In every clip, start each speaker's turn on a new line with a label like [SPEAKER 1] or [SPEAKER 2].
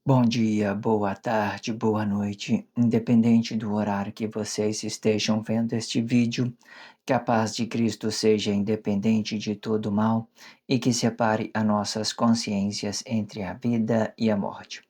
[SPEAKER 1] Bom dia, boa tarde, boa noite, independente do horário que vocês estejam vendo este vídeo, que a paz de Cristo seja independente de todo mal e que separe as nossas consciências entre a vida e a morte.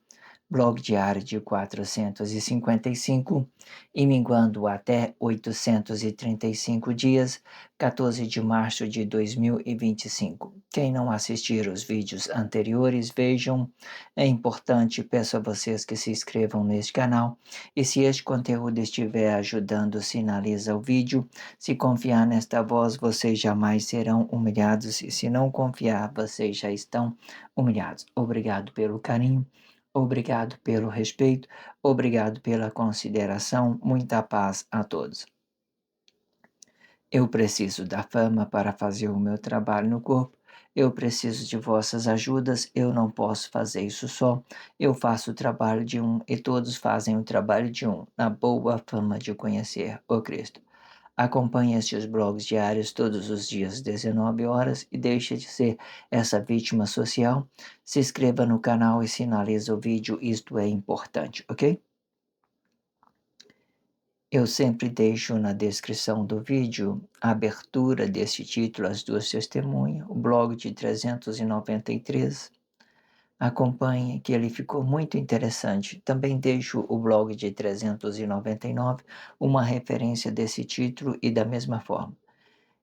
[SPEAKER 1] Blog diário de 455 e minguando até 835 dias, 14 de março de 2025. Quem não assistir os vídeos anteriores, vejam. É importante, peço a vocês que se inscrevam neste canal. E se este conteúdo estiver ajudando, sinaliza o vídeo. Se confiar nesta voz, vocês jamais serão humilhados. E se não confiar, vocês já estão humilhados. Obrigado pelo carinho. Obrigado pelo respeito, obrigado pela consideração, muita paz a todos. Eu preciso da fama para fazer o meu trabalho no corpo. Eu preciso de vossas ajudas, eu não posso fazer isso só. Eu faço o trabalho de um e todos fazem o trabalho de um, na boa fama de conhecer o Cristo. Acompanhe estes blogs diários todos os dias, 19 horas, e deixe de ser essa vítima social. Se inscreva no canal e sinalize o vídeo, isto é importante, ok? Eu sempre deixo na descrição do vídeo a abertura desse título, as duas testemunhas, o blog de 393. Acompanhe, que ele ficou muito interessante. Também deixo o blog de 399, uma referência desse título e da mesma forma.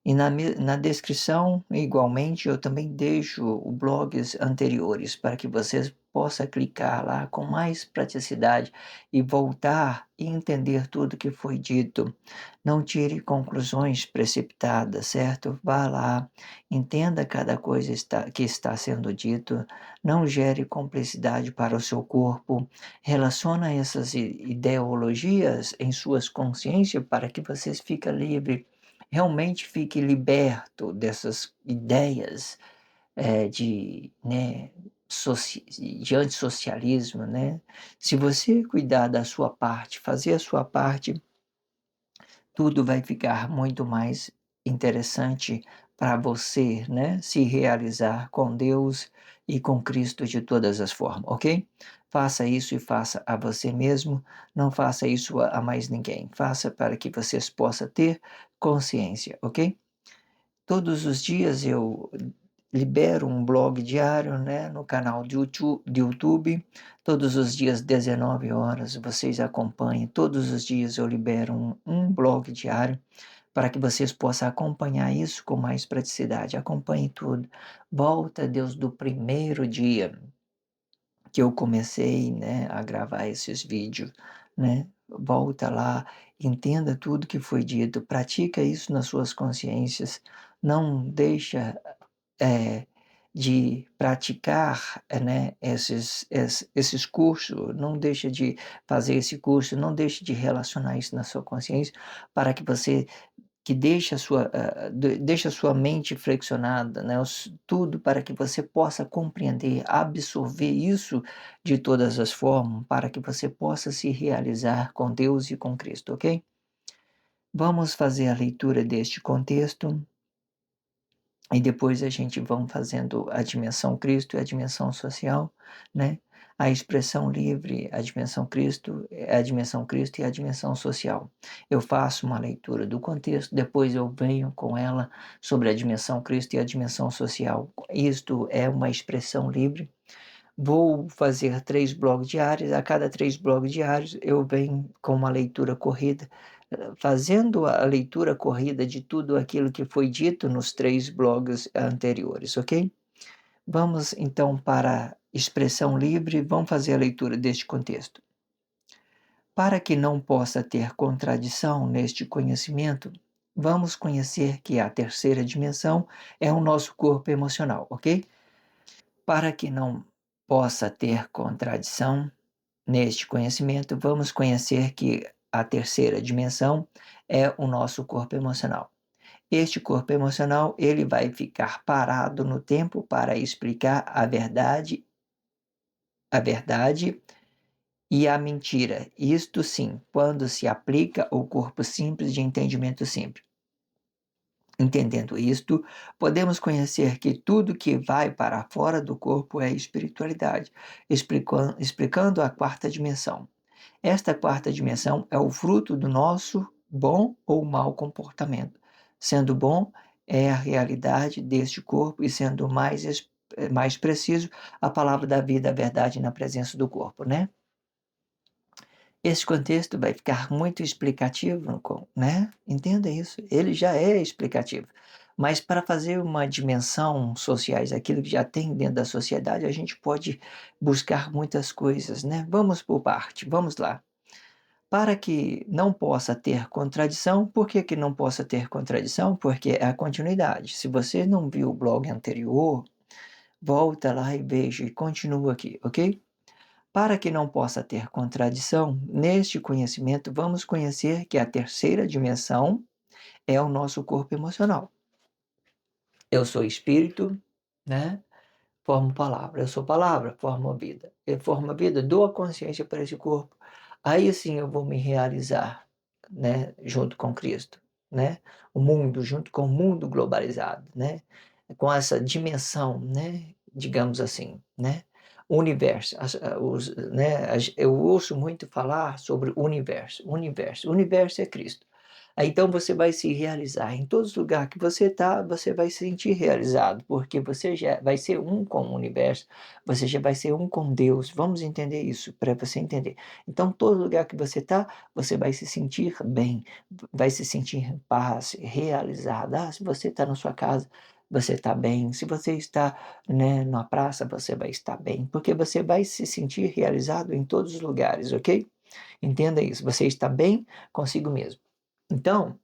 [SPEAKER 1] E na descrição, igualmente, eu também deixo os blogs anteriores para que vocês possam clicar lá com mais praticidade e voltar e entender tudo que foi dito. Não tire conclusões precipitadas, certo? Vá lá, entenda cada coisa que está sendo dito, não gere complicidade para o seu corpo, relaciona essas ideologias em suas consciências para que vocês fiquem livres, realmente fique liberto dessas ideias né, de antissocialismo, né? Se você cuidar da sua parte, fazer a sua parte, tudo vai ficar muito mais interessante para você, né? Se realizar com Deus e com Cristo de todas as formas, ok? Faça isso e faça a você mesmo, não faça isso a mais ninguém. Faça para que vocês possam ter consciência, ok? Todos os dias eu libero um blog diário, né, no canal de YouTube. Todos os dias, 19 horas, vocês acompanhem. Todos os dias eu libero um blog diário para que vocês possam acompanhar isso com mais praticidade. Acompanhe tudo. Volta, Deus, do primeiro dia que eu comecei, né, a gravar esses vídeos, né? Volta lá, entenda tudo que foi dito, pratica isso nas suas consciências, não deixa eh, de praticar, né, esses cursos, não deixa de fazer esse curso, não deixe de relacionar isso na sua consciência, para que deixe a sua mente flexionada, né, tudo para que você possa compreender, absorver isso de todas as formas, para que você possa se realizar com Deus e com Cristo, ok? Vamos fazer a leitura deste contexto e depois a gente vão fazendo a dimensão Cristo e a dimensão social, né? A expressão livre, a dimensão Cristo, a dimensão Cristo e a dimensão social. Eu faço uma leitura do contexto, depois eu venho com ela sobre a dimensão Cristo e a dimensão social. Isto é uma expressão livre. Vou fazer 3 blogs diários, a cada 3 blogs diários eu venho com uma leitura corrida, fazendo a leitura corrida de tudo aquilo que foi dito nos 3 blogs anteriores, ok? Vamos então para a expressão livre, vamos fazer a leitura deste contexto. Para que não possa ter contradição neste conhecimento, vamos conhecer que a terceira dimensão é o nosso corpo emocional, ok? Para que não possa ter contradição neste conhecimento, vamos conhecer que a terceira dimensão é o nosso corpo emocional. Este corpo emocional, ele vai ficar parado no tempo para explicar a verdade e a mentira. Isto sim, quando se aplica ao corpo simples de entendimento simples. Entendendo isto, podemos conhecer que tudo que vai para fora do corpo é espiritualidade, explicando a quarta dimensão. Esta quarta dimensão é o fruto do nosso bom ou mau comportamento. Sendo bom, é a realidade deste corpo, e sendo mais preciso, a palavra da vida, a verdade na presença do corpo, né? Esse contexto vai ficar muito explicativo, né? Entenda isso. Ele já é explicativo. Mas para fazer uma dimensão sociais, aquilo que já tem dentro da sociedade, a gente pode buscar muitas coisas, né? Vamos por parte, vamos lá. Para que não possa ter contradição, por que que não possa ter contradição? Porque é a continuidade. Se você não viu o blog anterior, volta lá e veja e continua aqui, ok? Para que não possa ter contradição, neste conhecimento vamos conhecer que a terceira dimensão é o nosso corpo emocional. Eu sou espírito, né? Formo palavra. Eu sou palavra, formo a vida. Eu formo a vida, dou a consciência para esse corpo. Aí sim eu vou me realizar, né? Junto com Cristo, né? O mundo, junto com o mundo globalizado, né? Com essa dimensão, né? Digamos assim, né? O universo, né? Eu ouço muito falar sobre o universo. O universo é Cristo. Aí, então você vai se realizar. Em todos os lugares que você está, você vai se sentir realizado, porque você já vai ser um com o universo, você já vai ser um com Deus. Vamos entender isso, para você entender. Então, todo lugar que você está, você vai se sentir bem, vai se sentir em paz, realizado. Ah, se você está na sua casa, você está bem. Se você está, né, na praça, você vai estar bem, porque você vai se sentir realizado em todos os lugares, ok? Entenda isso. Você está bem consigo mesmo. Então,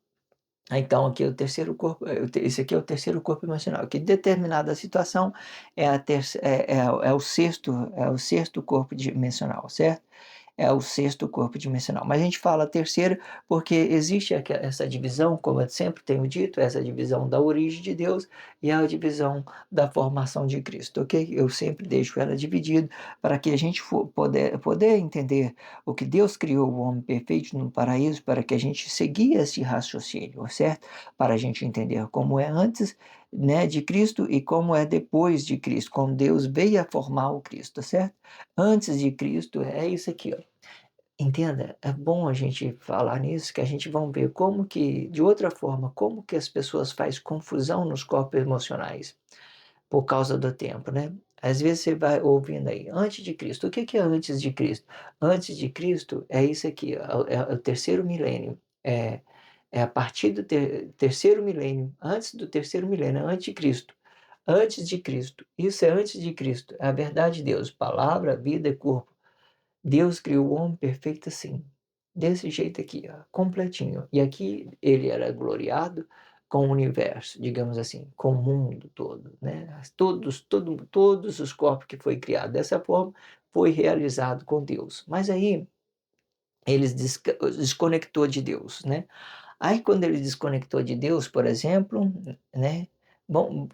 [SPEAKER 1] então aqui é o terceiro corpo, esse aqui é o terceiro corpo emocional, que determinada situação é o sexto corpo dimensional, certo? É o sexto corpo dimensional. Mas a gente fala terceiro porque existe essa divisão, como eu sempre tenho dito, essa divisão da origem de Deus e a divisão da formação de Cristo, ok? Eu sempre deixo ela dividida para que a gente poder entender o que Deus criou o homem perfeito no paraíso, para que a gente seguir esse raciocínio, certo? Para a gente entender como é antes, né, de Cristo e como é depois de Cristo, como Deus veio a formar o Cristo, certo? Antes de Cristo é isso aqui, ó. Entenda, é bom a gente falar nisso, que a gente vai ver como que, de outra forma, como que as pessoas fazem confusão nos corpos emocionais por causa do tempo, né? Às vezes você vai ouvindo aí, antes de Cristo. O que que é antes de Cristo? Antes de Cristo é isso aqui, ó, é o terceiro milênio. É a partir do terceiro milênio, antes do terceiro milênio, é anticristo. Antes de Cristo. Isso é antes de Cristo. É a verdade de Deus. Palavra, vida e corpo. Deus criou o homem perfeito assim, desse jeito aqui, ó, completinho. E aqui ele era gloriado com o universo, digamos assim, com o mundo todo, né? Todos os corpos que foi criado dessa forma foi realizado com Deus. Mas aí ele desconectou de Deus, né? Aí quando ele desconectou de Deus, por exemplo, né? Bom,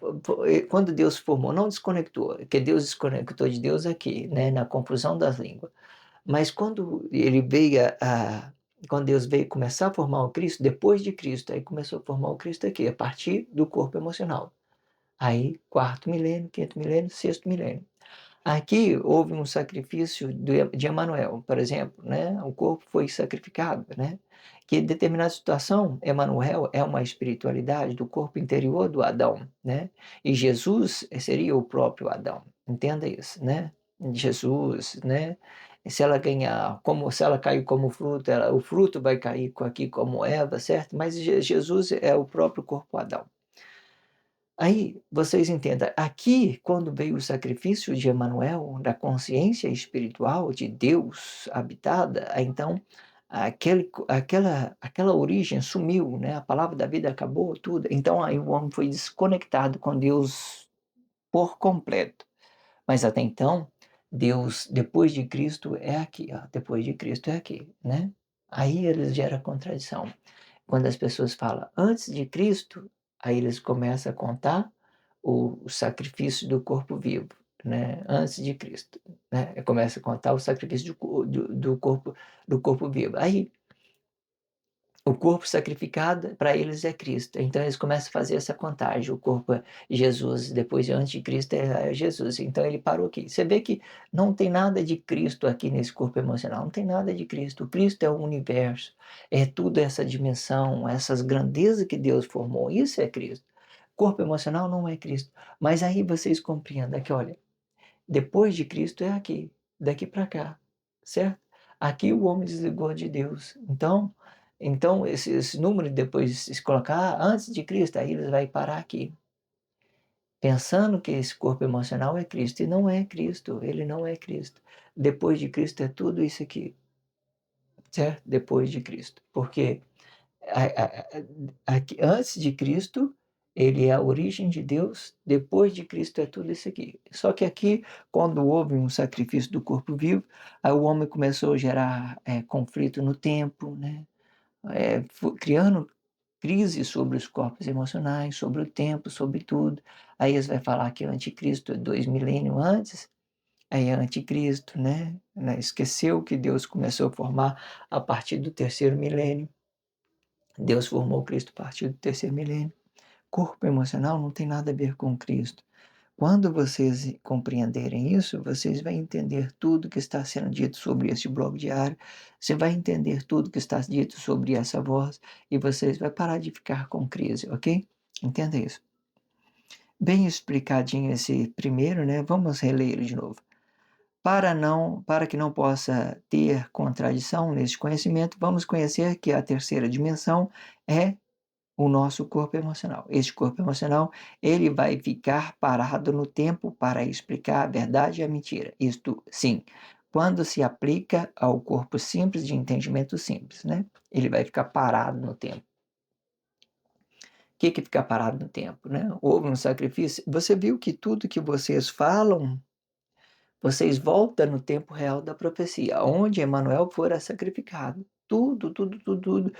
[SPEAKER 1] quando Deus formou, não desconectou, porque Deus desconectou de Deus aqui, né? Na confusão das línguas. Mas quando Deus veio começar a formar o Cristo, depois de Cristo, aí começou a formar o Cristo aqui, a partir do corpo emocional. Aí, quarto milênio, quinto milênio, sexto milênio. Aqui houve um sacrifício de Emanuel, por exemplo, né? O corpo foi sacrificado, né? Que em determinada situação, Emanuel é uma espiritualidade do corpo interior do Adão, né? E Jesus seria o próprio Adão. Entenda isso, né? Jesus, né? Se ela ganhar, como se ela cair como fruto, o fruto vai cair aqui como Eva, certo? Mas Jesus é o próprio corpo Adão. Aí vocês entendam, aqui, quando veio o sacrifício de Emanuel, da consciência espiritual de Deus habitada, então aquela origem sumiu, né? A palavra da vida acabou, tudo. Então aí o homem foi desconectado com Deus por completo. Mas até então, Deus, depois de Cristo, é aqui, ó, depois de Cristo é aqui, né? Aí eles geram contradição. Quando as pessoas falam antes de Cristo, aí eles começam a contar o sacrifício do corpo vivo, né? Antes de Cristo, né? Começa a contar o sacrifício do corpo vivo. Aí O corpo sacrificado para eles é Cristo. Então eles começam a fazer essa contagem. O corpo é Jesus, depois antes de Cristo é Jesus. Então ele parou aqui. Você vê que não tem nada de Cristo aqui nesse corpo emocional. Não tem nada de Cristo. O Cristo é o universo. É tudo essa dimensão, essas grandezas que Deus formou. Isso é Cristo. Corpo emocional não é Cristo. Mas aí vocês compreendem que, olha, depois de Cristo é aqui, daqui para cá, certo? Aqui o homem desligou de Deus. Então esse número depois se colocar antes de Cristo, aí ele vai parar aqui, pensando que esse corpo emocional é Cristo, e não é Cristo, ele não é Cristo. Depois de Cristo é tudo isso aqui, certo? Depois de Cristo. Porque aqui, antes de Cristo, ele é a origem de Deus, depois de Cristo é tudo isso aqui. Só que aqui, quando houve um sacrifício do corpo vivo, aí o homem começou a gerar conflito no tempo, né? Criando crise sobre os corpos emocionais, sobre o tempo, sobre tudo. Aí eles vão falar que o anticristo é 2 milênios antes, aí é anticristo, né? Esqueceu que Deus começou a formar a partir do 3º milênio. Deus formou Cristo a partir do 3º milênio. Corpo emocional não tem nada a ver com Cristo. Quando vocês compreenderem isso, vocês vão entender tudo que está sendo dito sobre esse blog diário, você vai entender tudo que está dito sobre essa voz e vocês vão parar de ficar com crise, ok? Entenda isso. Bem explicadinho esse primeiro, né? Vamos reler ele de novo. Para que não possa ter contradição nesse conhecimento, vamos conhecer que a terceira dimensão é o nosso corpo emocional. Este corpo emocional, ele vai ficar parado no tempo para explicar a verdade e a mentira. Isto, sim, quando se aplica ao corpo simples de entendimento simples, né? Ele vai ficar parado no tempo. O que ficar parado no tempo, né? Houve um sacrifício. Você viu que tudo que vocês falam, vocês voltam no tempo real da profecia, onde Emanuel fora sacrificado. Tudo, tudo, tudo, tudo.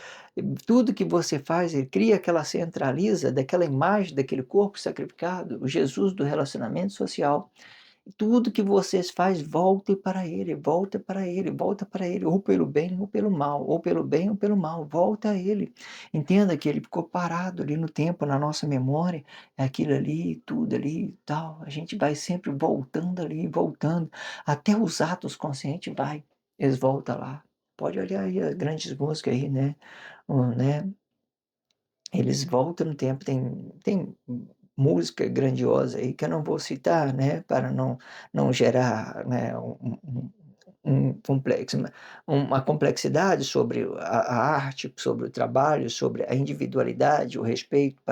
[SPEAKER 1] Tudo que você faz, ele cria aquela centraliza daquela imagem daquele corpo sacrificado, o Jesus do relacionamento social. Tudo que vocês faz, volte para ele, volta para ele, volta para ele, ou pelo bem ou pelo mal, ou pelo bem ou pelo mal, volta a ele. Entenda que ele ficou parado ali no tempo, na nossa memória, é aquilo ali, tudo ali e tal. A gente vai sempre voltando ali, voltando, até os atos conscientes vai, eles voltam lá. Pode olhar aí as grandes músicas aí, né? Né? Eles voltam no tempo, tem música grandiosa aí que eu não vou citar, né, para não gerar, né, um complexo, uma complexidade sobre a arte, sobre o trabalho, sobre a individualidade, o respeito,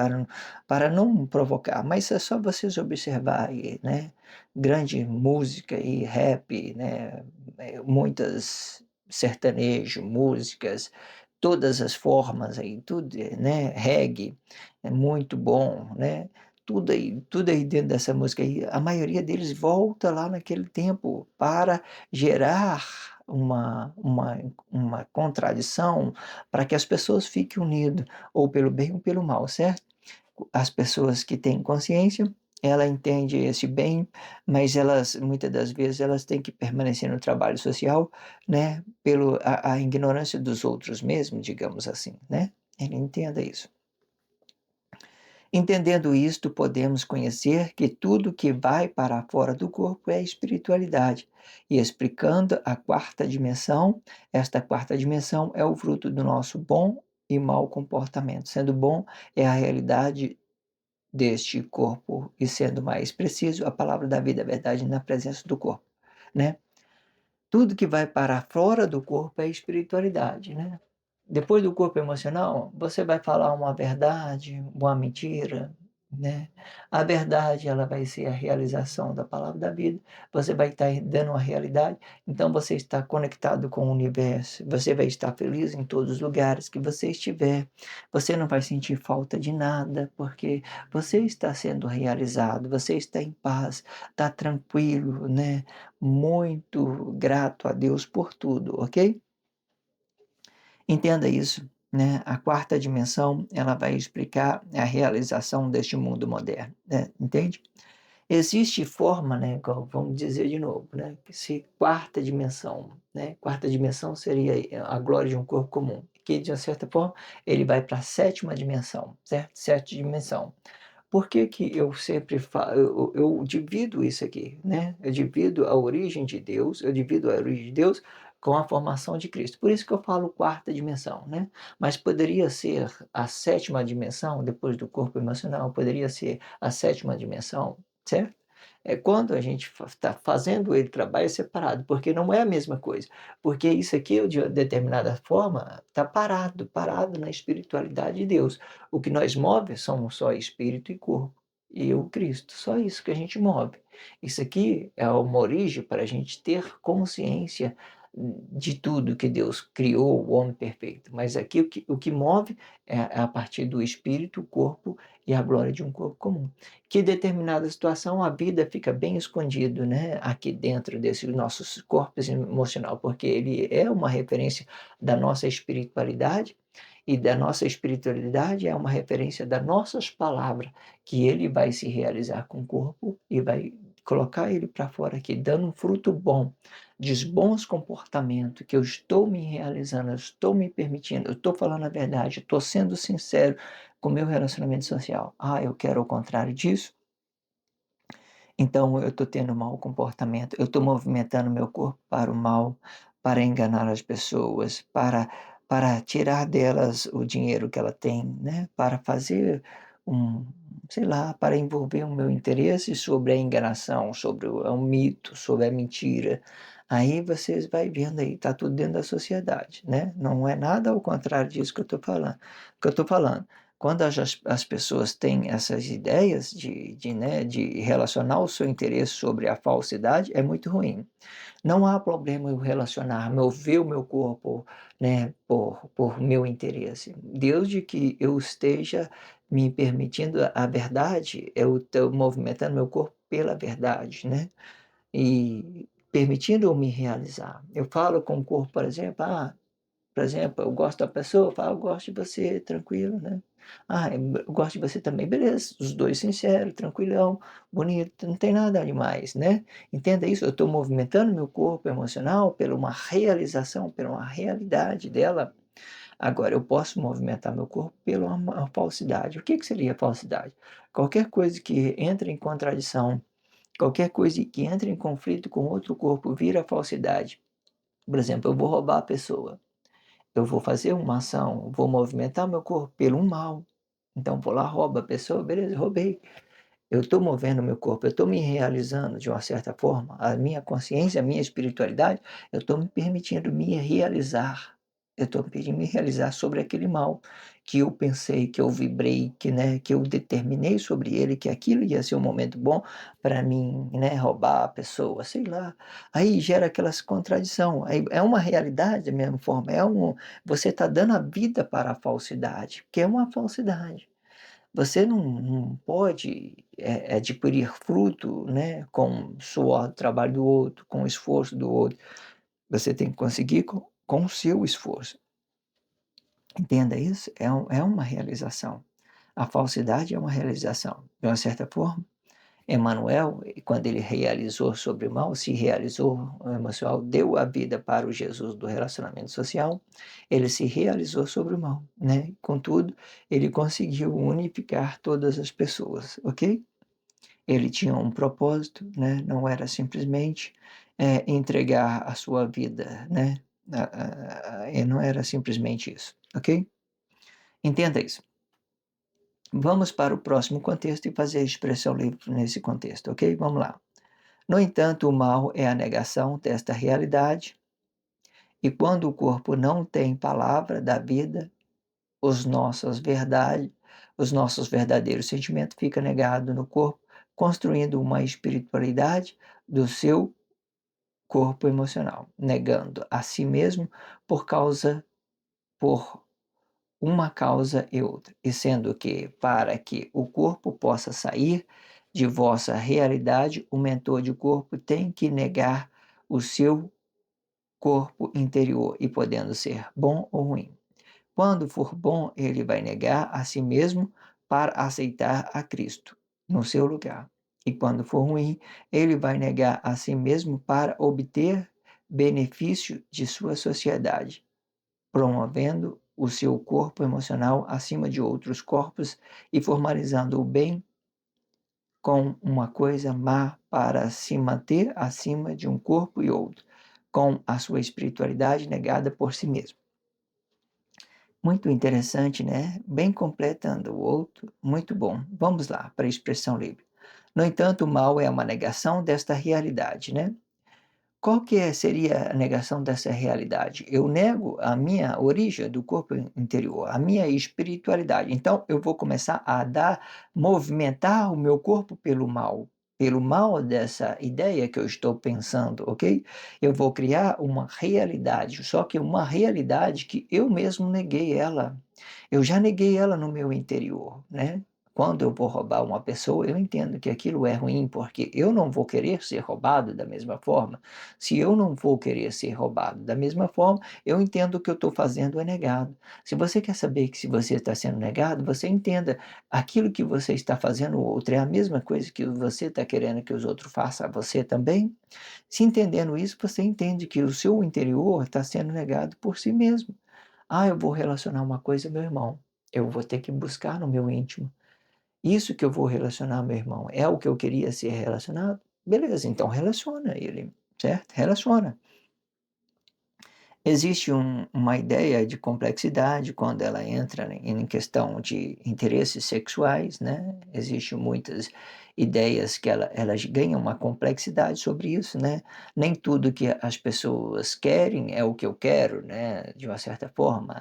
[SPEAKER 1] para não provocar. Mas é só vocês observar aí, né, grande música e rap, né, muitas sertanejo, músicas, todas as formas aí, tudo, né, reggae, é muito bom, né, tudo aí dentro dessa música aí, a maioria deles volta lá naquele tempo para gerar uma contradição para que as pessoas fiquem unidas, ou pelo bem ou pelo mal, certo? As pessoas que têm consciência, ela entende esse bem, mas elas, muitas das vezes, elas têm que permanecer no trabalho social, né, pelo a ignorância dos outros mesmo, digamos assim, né? Ele entenda isso. Entendendo isto, podemos conhecer que tudo que vai para fora do corpo é espiritualidade. E explicando a quarta dimensão, esta quarta dimensão é o fruto do nosso bom e mau comportamento. Sendo bom, é a realidade deste corpo, e sendo mais preciso, a palavra da vida, a verdade na presença do corpo, né? Tudo que vai para fora do corpo é espiritualidade, né? Depois do corpo emocional, você vai falar uma verdade, uma mentira, né? A verdade, ela vai ser a realização da palavra da vida. Você vai estar dando uma realidade, então você está conectado com o universo. Você vai estar feliz em todos os lugares que você estiver. Você não vai sentir falta de nada, porque você está sendo realizado, você está em paz, está tranquilo, né? Muito grato a Deus por tudo, ok? Entenda isso, né? A quarta dimensão, ela vai explicar a realização deste mundo moderno, né? Entende? Existe forma, né, vamos dizer de novo, né, que se quarta dimensão, né? Quarta dimensão seria a glória de um corpo comum. porque de uma certa forma ele vai para a sétima dimensão, certo? Sétima dimensão. Por que que eu sempre eu divido isso aqui, né, eu divido a origem de Deus, eu divido a origem de Deus com a formação de Cristo. Por isso que eu falo quarta dimensão, né, mas poderia ser a sétima dimensão, depois do corpo emocional, poderia ser a sétima dimensão, certo? É quando a gente está fazendo ele trabalho separado, porque não é a mesma coisa, porque isso aqui de determinada forma está parado na espiritualidade de Deus. O que nós move somos só espírito e corpo, e o Cristo, só isso que a gente move. Isso aqui é uma origem para a gente ter consciência de tudo que Deus criou, o homem perfeito, mas aqui o que move é a partir do espírito, o corpo e a glória de um corpo comum. Que determinada situação a vida fica bem escondido, né, aqui dentro desse nossos corpos emocional, porque ele é uma referência da nossa espiritualidade, e da nossa espiritualidade é uma referência das nossas palavras, que ele vai se realizar com o corpo e vai colocar ele para fora aqui, dando um fruto bom, de bons comportamentos, que eu estou me realizando, eu estou me permitindo, eu estou falando a verdade, estou sendo sincero com o meu relacionamento social. Ah, eu quero o contrário disso, então eu estou tendo mau comportamento, eu estou movimentando meu corpo para o mal, para enganar as pessoas, para tirar delas o dinheiro que ela tem, né, para fazer um sei lá, para envolver o meu interesse sobre a enganação, sobre o mito, sobre a mentira. Aí vocês vai vendo aí, está tudo dentro da sociedade, né, não é nada ao contrário disso que eu estou falando. Quando as pessoas têm essas ideias né, de relacionar o seu interesse sobre a falsidade, é muito ruim. Não há problema eu relacionar, mover o meu corpo, né, por meu interesse. Desde que eu esteja me permitindo a verdade, eu estou movimentando meu corpo pela verdade, né, e permitindo eu me realizar. Eu falo com o corpo, por exemplo, eu gosto da pessoa, eu falo: "Eu gosto de você", tranquilo, né. "Ah, eu gosto de você também", beleza, os 2 sinceros, tranquilão, bonito, não tem nada demais, né. Entenda isso, eu estou movimentando meu corpo emocional pela uma realização, pela uma realidade dela. Agora eu posso movimentar meu corpo pela uma falsidade. O que que seria falsidade? Qualquer coisa que entre em contradição, qualquer coisa que entre em conflito com outro corpo vira falsidade. Por exemplo, eu vou roubar a pessoa. Eu vou fazer uma ação, vou movimentar meu corpo pelo um mal, então vou lá, roubo a pessoa, beleza, roubei. Eu estou movendo meu corpo, eu estou me realizando de uma certa forma, a minha consciência, a minha espiritualidade, eu estou me permitindo me realizar. Eu estou me permitindo me realizar sobre aquele mal que eu pensei, que eu vibrei, que, né, que eu determinei sobre ele, que aquilo ia ser um momento bom para mim, né, roubar a pessoa, sei lá. Aí gera aquelas contradição. Aí é uma realidade da mesma forma, você está dando a vida para a falsidade, que é uma falsidade. Você não pode, adquirir fruto, né, com o suor do trabalho do outro, com o esforço do outro. Você tem que conseguir com o seu esforço. Entenda isso, é uma realização. A falsidade é uma realização. De uma certa forma, Emanuel, quando ele realizou sobre o mal, se realizou o emocional, deu a vida para o Jesus do relacionamento social, ele se realizou sobre o mal, né? Contudo, ele conseguiu unificar todas as pessoas, ok? Ele tinha um propósito, né? Não era simplesmente entregar a sua vida, né? Não era simplesmente isso, ok? Entenda isso. Vamos para o próximo contexto e fazer a expressão livre nesse contexto, ok? Vamos lá. No entanto, o mal é a negação desta realidade, e quando o corpo não tem palavra da vida, os nossos verdadeiros sentimentos ficam negados no corpo, construindo uma espiritualidade do seu corpo emocional, negando a si mesmo por causa por uma causa e outra, e sendo que, para que o corpo possa sair de vossa realidade, o mentor de corpo tem que negar o seu corpo interior, e podendo ser bom ou ruim. Quando for bom, ele vai negar a si mesmo para aceitar a Cristo no seu lugar. E quando for ruim, ele vai negar a si mesmo para obter benefício de sua sociedade, promovendo o seu corpo emocional acima de outros corpos e formalizando o bem com uma coisa má para se manter acima de um corpo e outro, com a sua espiritualidade negada por si mesmo. Muito interessante, né? Bem completando o outro, muito bom. Vamos lá, para a expressão livre. No entanto, o mal é uma negação desta realidade, né? Qual que seria a negação dessa realidade? Eu nego a minha origem do corpo interior, a minha espiritualidade. Então, eu vou começar a movimentar o meu corpo pelo mal dessa ideia que eu estou pensando, ok? Eu vou criar uma realidade, só que uma realidade que eu mesmo neguei ela. Eu já neguei ela no meu interior, né? Quando eu vou roubar uma pessoa, eu entendo que aquilo é ruim, porque eu não vou querer ser roubado da mesma forma. Se eu não vou querer ser roubado da mesma forma, eu entendo que o que eu estou fazendo é negado. Se você quer saber que se você está sendo negado, você entenda aquilo que você está fazendo o outro é a mesma coisa que você está querendo que os outros façam a você também. Se entendendo isso, você entende que o seu interior está sendo negado por si mesmo. Ah, eu vou relacionar uma coisa, meu irmão. Eu vou ter que buscar no meu íntimo. Isso que eu vou relacionar, meu irmão, é o que eu queria ser relacionado? Beleza, então relaciona ele, certo? Relaciona. Existe uma ideia de complexidade quando ela entra em questão de interesses sexuais, né? Existem muitas ideias que elas ganham uma complexidade sobre isso, né? Nem tudo que as pessoas querem é o que eu quero, né? De uma certa forma.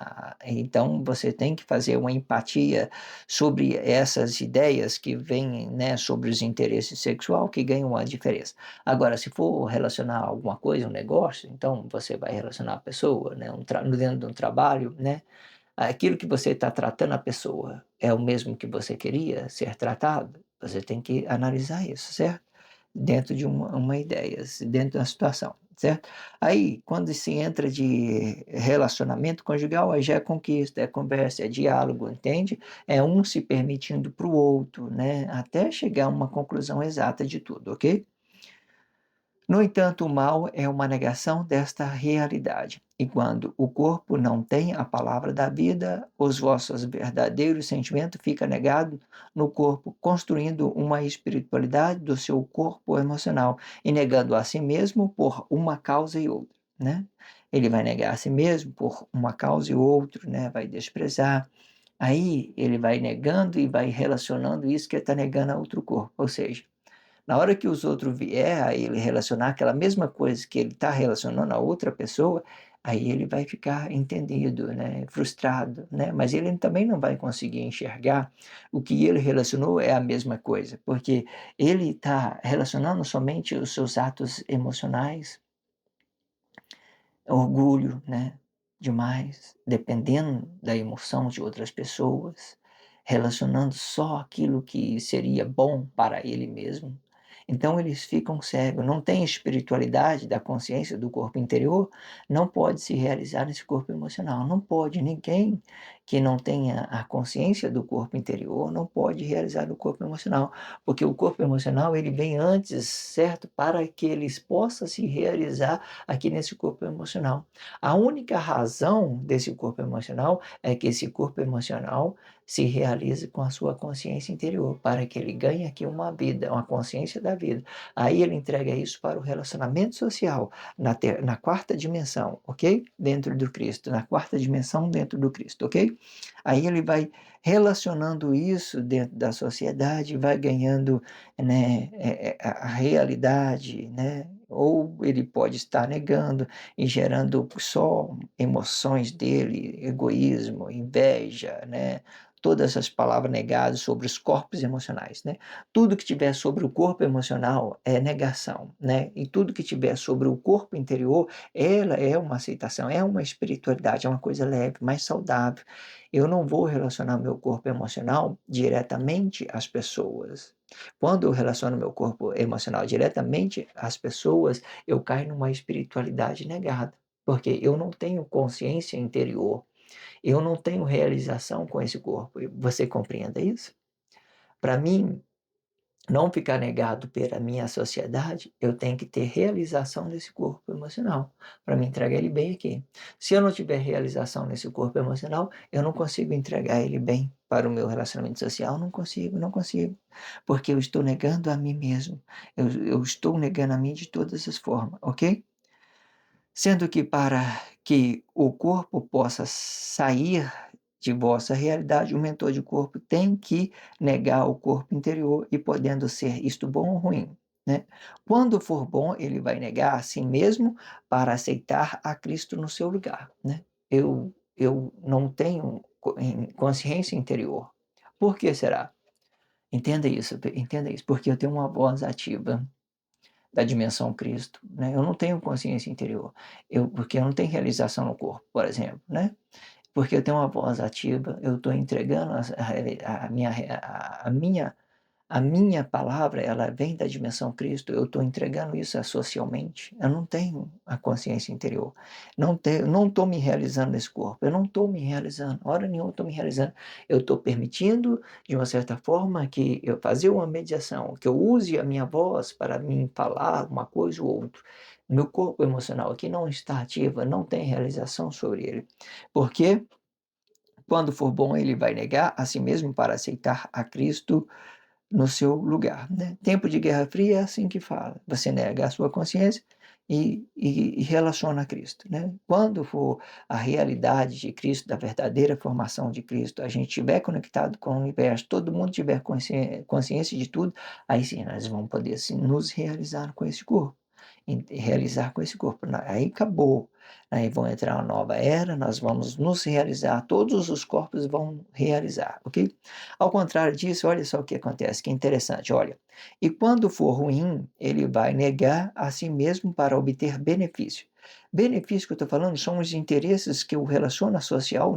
[SPEAKER 1] Então você tem que fazer uma empatia sobre essas ideias que vêm, né, sobre os interesses sexuais que ganham uma diferença. Agora, se for relacionar alguma coisa, um negócio, então você vai relacionar a pessoa, né? Dentro de um trabalho, né? Aquilo que você está tratando a pessoa é o mesmo que você queria ser tratado? Você tem que analisar isso, certo? Dentro de uma ideia, dentro de uma situação, certo? Aí, quando se entra de relacionamento conjugal, aí já é conquista, é conversa, é diálogo, entende? É um se permitindo para o outro, né? Até chegar a uma conclusão exata de tudo, ok? No entanto, o mal é uma negação desta realidade. E quando o corpo não tem a palavra da vida, os vossos verdadeiros sentimentos ficam negados no corpo, construindo uma espiritualidade do seu corpo emocional e negando a si mesmo por uma causa e outra, né? Ele vai negar a si mesmo por uma causa e outra, né? Vai desprezar. Aí ele vai negando e vai relacionando isso que ele está negando a outro corpo. Ou seja, na hora que os outros vier a ele relacionar aquela mesma coisa que ele está relacionando a outra pessoa, aí ele vai ficar entendido, né, frustrado, né? Mas ele também não vai conseguir enxergar o que ele relacionou é a mesma coisa, porque ele está relacionando somente os seus atos emocionais, orgulho, né? Demais, dependendo da emoção de outras pessoas, relacionando só aquilo que seria bom para ele mesmo. Então eles ficam cegos, não tem espiritualidade da consciência do corpo interior, não pode se realizar nesse corpo emocional, não pode, ninguém que não tenha a consciência do corpo interior não pode realizar o corpo emocional, porque o corpo emocional ele vem antes, certo? Para que eles possam se realizar aqui nesse corpo emocional. A única razão desse corpo emocional é que esse corpo emocional se realize com a sua consciência interior, para que ele ganhe aqui uma vida, uma consciência da vida. Aí ele entrega isso para o relacionamento social, na quarta dimensão, ok? Dentro do Cristo, na quarta dimensão dentro do Cristo, ok? Aí ele vai relacionando isso dentro da sociedade, vai ganhando, né, a realidade, né? Ou ele pode estar negando e gerando só emoções dele, egoísmo, inveja, né? Todas essas palavras negadas sobre os corpos emocionais, né? Tudo que tiver sobre o corpo emocional é negação, né? E tudo que tiver sobre o corpo interior, ela é uma aceitação, é uma espiritualidade, é uma coisa leve, mais saudável. Eu não vou relacionar meu corpo emocional diretamente às pessoas. Quando eu relaciono meu corpo emocional diretamente às pessoas, eu caio numa espiritualidade negada, porque eu não tenho consciência interior, eu não tenho realização com esse corpo. Você compreende isso? Para mim, não ficar negado pela minha sociedade, eu tenho que ter realização nesse corpo emocional, para me entregar ele bem aqui. Se eu não tiver realização nesse corpo emocional, eu não consigo entregar ele bem para o meu relacionamento social, não consigo, não consigo, porque eu estou negando a mim mesmo, eu estou negando a mim de todas as formas, ok? Sendo que para que o corpo possa sair de vossa realidade, o mentor de corpo tem que negar o corpo interior e podendo ser isto bom ou ruim, né? Quando for bom, ele vai negar a si mesmo para aceitar a Cristo no seu lugar, né? Eu não tenho consciência interior. Por que será? Entenda isso, porque eu tenho uma voz ativa da dimensão Cristo, né? Eu não tenho consciência interior, porque eu não tenho realização no corpo, por exemplo, né? Porque eu tenho uma voz ativa, eu estou entregando a minha palavra, ela vem da dimensão Cristo, eu estou entregando isso socialmente, eu não tenho a consciência interior, não estou me realizando nesse corpo, eu não estou me realizando, hora nenhuma eu estou me realizando, eu estou permitindo, de uma certa forma, que eu fazer uma mediação, que eu use a minha voz para me falar uma coisa ou outra, meu corpo emocional aqui não está ativo, não tem realização sobre ele, porque quando for bom, ele vai negar a si mesmo para aceitar a Cristo no seu lugar, né? Tempo de Guerra Fria é assim que fala. Você nega a sua consciência e relaciona a Cristo, né? Quando for a realidade de Cristo, da verdadeira formação de Cristo, a gente estiver conectado com o universo, todo mundo tiver consciência de tudo, aí sim nós vamos poder assim, nos realizar com esse corpo. Realizar com esse corpo. Aí acabou. Aí vão entrar uma nova era, nós vamos nos realizar, todos os corpos vão realizar, ok? Ao contrário disso, olha só o que acontece, que interessante, olha. E quando for ruim, ele vai negar a si mesmo para obter benefício. Benefício que eu estou falando são os interesses que o relaciona social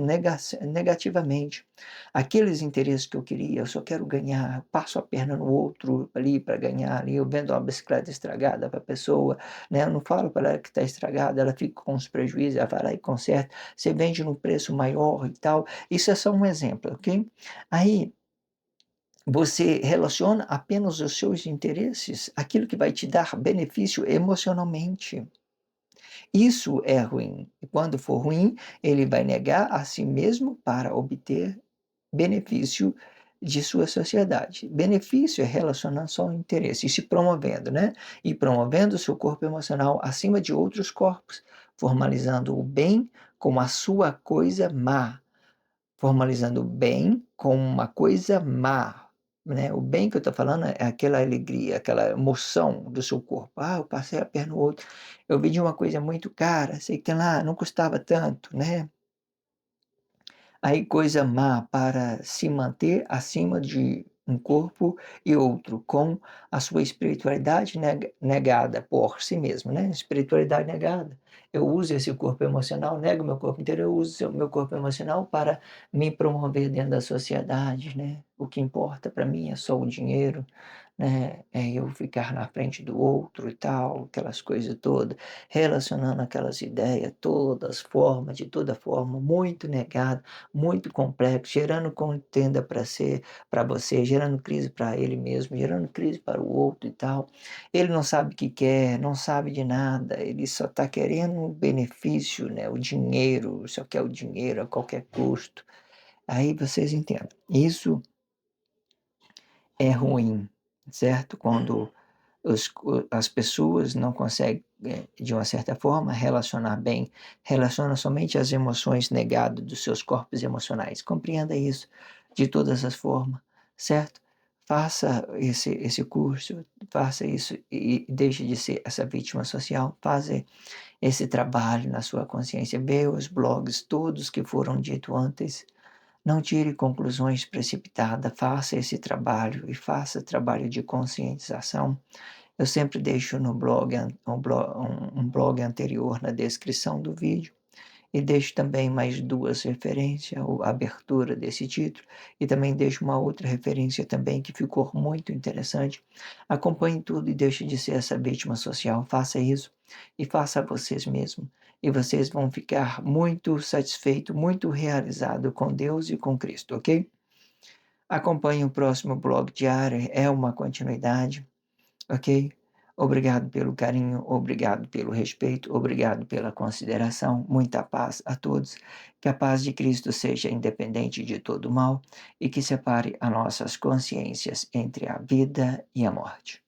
[SPEAKER 1] negativamente. Aqueles interesses que eu queria, eu só quero ganhar, passo a perna no outro ali para ganhar, ali eu vendo uma bicicleta estragada para a pessoa, né? Eu não falo para ela que está estragada, ela fica com os prejuízos, ela vai lá e conserta, você vende num preço maior e tal. Isso é só um exemplo, ok? Aí você relaciona apenas os seus interesses, aquilo que vai te dar benefício emocionalmente. Isso é ruim. E quando for ruim, ele vai negar a si mesmo para obter benefício de sua sociedade. Benefício é relacionar só ao interesse e se promovendo, né? E promovendo o seu corpo emocional acima de outros corpos, formalizando o bem como a sua coisa má, formalizando o bem como uma coisa má, né? O bem que eu estou falando é aquela alegria, aquela emoção do seu corpo. Ah, eu passei a perna no outro, eu vendi uma coisa muito cara, sei que lá não custava tanto, né? Aí coisa má para se manter acima de um corpo e outro, com a sua espiritualidade negada por si mesmo, né? Espiritualidade negada. Eu uso esse corpo emocional, nego meu corpo inteiro, eu uso o meu corpo emocional para me promover dentro da sociedade, né? O que importa para mim é só o dinheiro, né? É eu ficar na frente do outro e tal, aquelas coisas todas, relacionando aquelas ideias todas, formas, de toda forma, muito negado, muito complexo, gerando contenda para você, gerando crise para ele mesmo, gerando crise para o outro e tal. Ele não sabe o que quer, não sabe de nada, ele só está querendo o benefício, né? O dinheiro, só quer o dinheiro a qualquer custo. Aí vocês entendem. Isso é ruim, certo? Quando as pessoas não conseguem, de uma certa forma, relacionar bem, relaciona somente as emoções negadas dos seus corpos emocionais. Compreenda isso de todas as formas, certo? Faça esse curso, faça isso e deixe de ser essa vítima social, faça esse trabalho na sua consciência, vê os blogs todos que foram ditos antes, não tire conclusões precipitadas, faça esse trabalho e faça trabalho de conscientização. Eu sempre deixo no blog um blog anterior na descrição do vídeo e deixo também mais duas referências, a abertura desse título e também deixo uma outra referência também que ficou muito interessante. Acompanhe tudo e deixe de ser essa vítima social. Faça isso e faça a vocês mesmos. E vocês vão ficar muito satisfeitos, muito realizados com Deus e com Cristo, ok? Acompanhe o próximo blog diário, é uma continuidade, ok? Obrigado pelo carinho, obrigado pelo respeito, obrigado pela consideração. Muita paz a todos. Que a paz de Cristo seja independente de todo mal e que separe as nossas consciências entre a vida e a morte.